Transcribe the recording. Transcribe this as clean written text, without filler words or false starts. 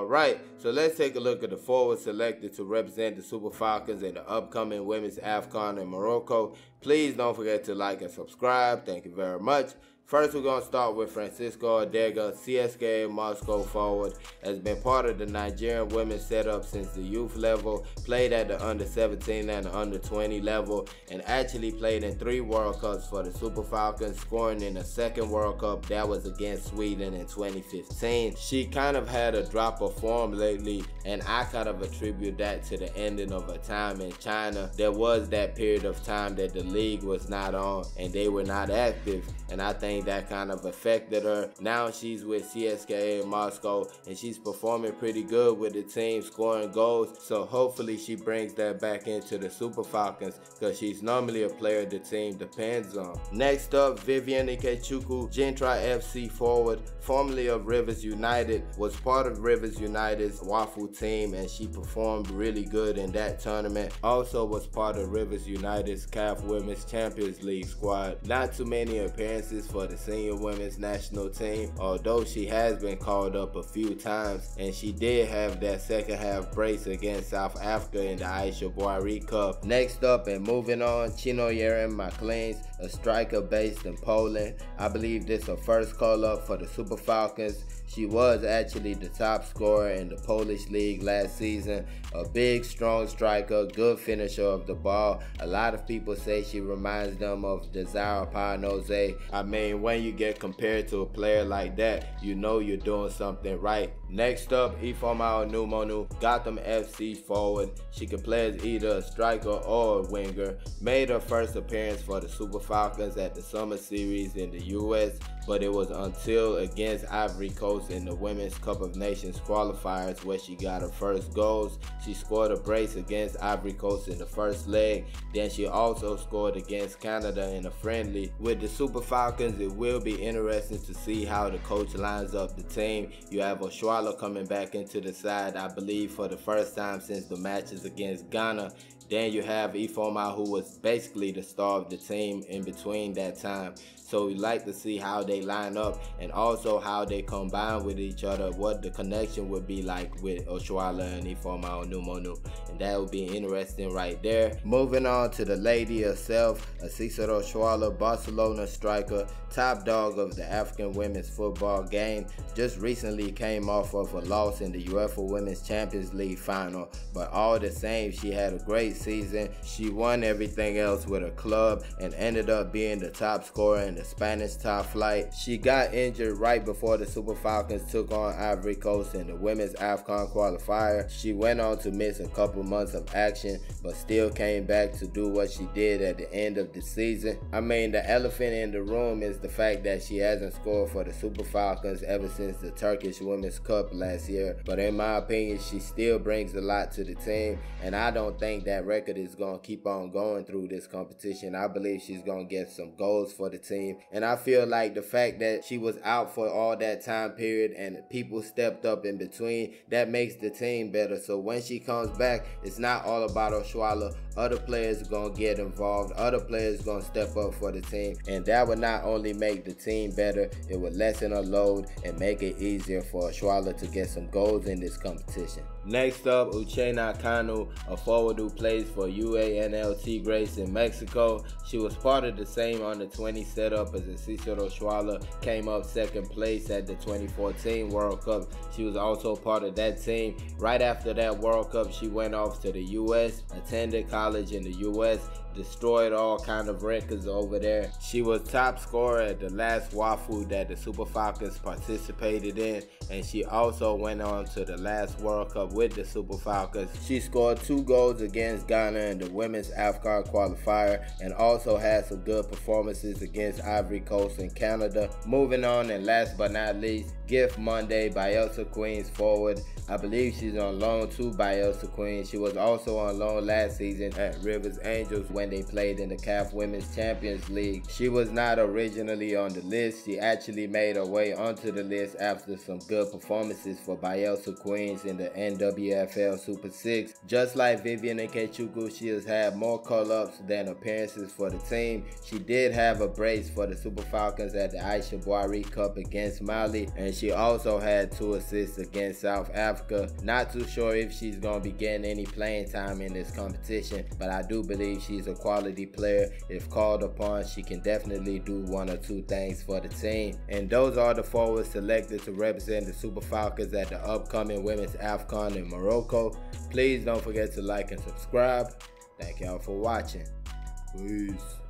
Alright, so let's take a look at the forward selected to represent the Super Falcons in the upcoming Women's AFCON in Morocco. Please don't forget to like and subscribe. Thank you very much. First, we're going to start with Fosu Adegoke, CSKA Moscow forward, has been part of the Nigerian women's setup since the youth level, played at the under-17 and the under-20 level, and actually played in 3 World Cups for the Super Falcons, scoring in the 2nd World Cup that was against Sweden in 2015. She kind of had a drop of form lately, and I kind of attribute that to the ending of her time in China. There was that period of time that the league was not on and they were not active, and I think that kind of affected her. Now she's with CSKA Moscow and she's performing pretty good with the team, scoring goals, so hopefully she brings that back into the Super Falcons because she's normally a player the team depends on. Next up, Vivian Akuchukwu, Gentra FC forward, formerly of Rivers United, was part of Rivers United's WAFCON team and she performed really good in that tournament. Also was part of Rivers United's CAF Women's Champions League squad. Not too many appearances for the senior women's national team, although she has been called up a few times, and she did have that second half brace against South Africa in the Aisha Buhari Cup. Next up and moving on, Chinoyeren McLeans, a striker based in Poland. I believe this is her first call up for the Super Falcons. She was actually the top scorer in the Polish league last season. A big, strong striker, good finisher of the ball. A lot of people say she reminds them of Desire Parnose. I mean, when you get compared to a player like that, you know you're doing something right. Next up, Ifeoma Numonu, Gotham FC forward. She can play as either a striker or a winger. Made her first appearance for the Super Falcons at the Summer Series in the US, but it was until against Ivory Coast in the Women's Cup of Nations qualifiers where she got her first goals. She scored a brace against Ivory Coast in the first leg. Then she also scored against Canada in a friendly. With the Super Falcons, it will be interesting to see how the coach lines up the team. You have Oshuala coming back into the side, I believe, for the first time since the matches against Ghana. Then you have Ifeoma, who was basically the star of the team in between that time. So we like to see how they line up and also how they combine with each other, what the connection would be like with Oshuala and Ifeoma Numonu. And that would be interesting right there. Moving on to the lady herself, Asisat Oshuala, Barcelona striker, top dog of the African women's football game. Just recently came off of a loss in the UEFA Women's Champions League final, but all the same, she had a great season. She won everything else with her club and ended up being the top scorer in the Spanish top flight. She got injured right before the Super Falcons took on Ivory Coast in the Women's AFCON qualifier. She went on to miss a couple months of action, but still came back to do what she did at the end of the season. I mean, the elephant in the room is the fact that she hasn't scored for the Super Falcons ever since the Turkish Women's Cup last year, but in my opinion, she still brings a lot to the team, and I don't think that record is going to keep on going through this competition. I believe she's going to get some goals for the team. And I feel like the fact that she was out for all that time period and people stepped up in between, that makes the team better. So when she comes back, it's not all about Oshuala. Other players are going to get involved. Other players are going to step up for the team. And that would not only make the team better, it would lessen her load and make it easier for Oshuala to get some goals in this competition. Next up, Uche Kanu, a forward who plays for UANL Tigres in Mexico. She was part of the same under-20 setup as Asisat Oshuala, came up second place at the 2014 World Cup. She was also part of that team. Right after that World Cup, she went off to the US, attended college in the US, destroyed all kind of records over there. She was top scorer at the last WAFCON that the Super Falcons participated in, and she also went on to the last World Cup with the Super Falcons. She scored 2 goals against Ghana in the Women's AFCON qualifier and also had some good performances against Ivory Coast and Canada. Moving on, and last but not least, Gift Monday, Bielsa Queens forward. I believe she's on loan to Bielsa Queens. She was also on loan last season at Rivers Angels when when they played in the CAF Women's Champions League. She was not originally on the list. She actually made her way onto the list after some good performances for Bielsa Queens in the NWFL Super 6. Just like Vivian Akuchukwu, she has had more call-ups than appearances for the team. She did have a brace for the Super Falcons at the Aisha Boari Cup against Mali, and she also had 2 assists against South Africa. Not too sure if she's going to be getting any playing time in this competition, but I do believe she's a quality player. If called upon, she can definitely do 1 or 2 things for the team. And those are the forwards selected to represent the Super Falcons at the upcoming Women's AFCON in Morocco. Please don't forget to like and subscribe. Thank y'all for watching. Peace.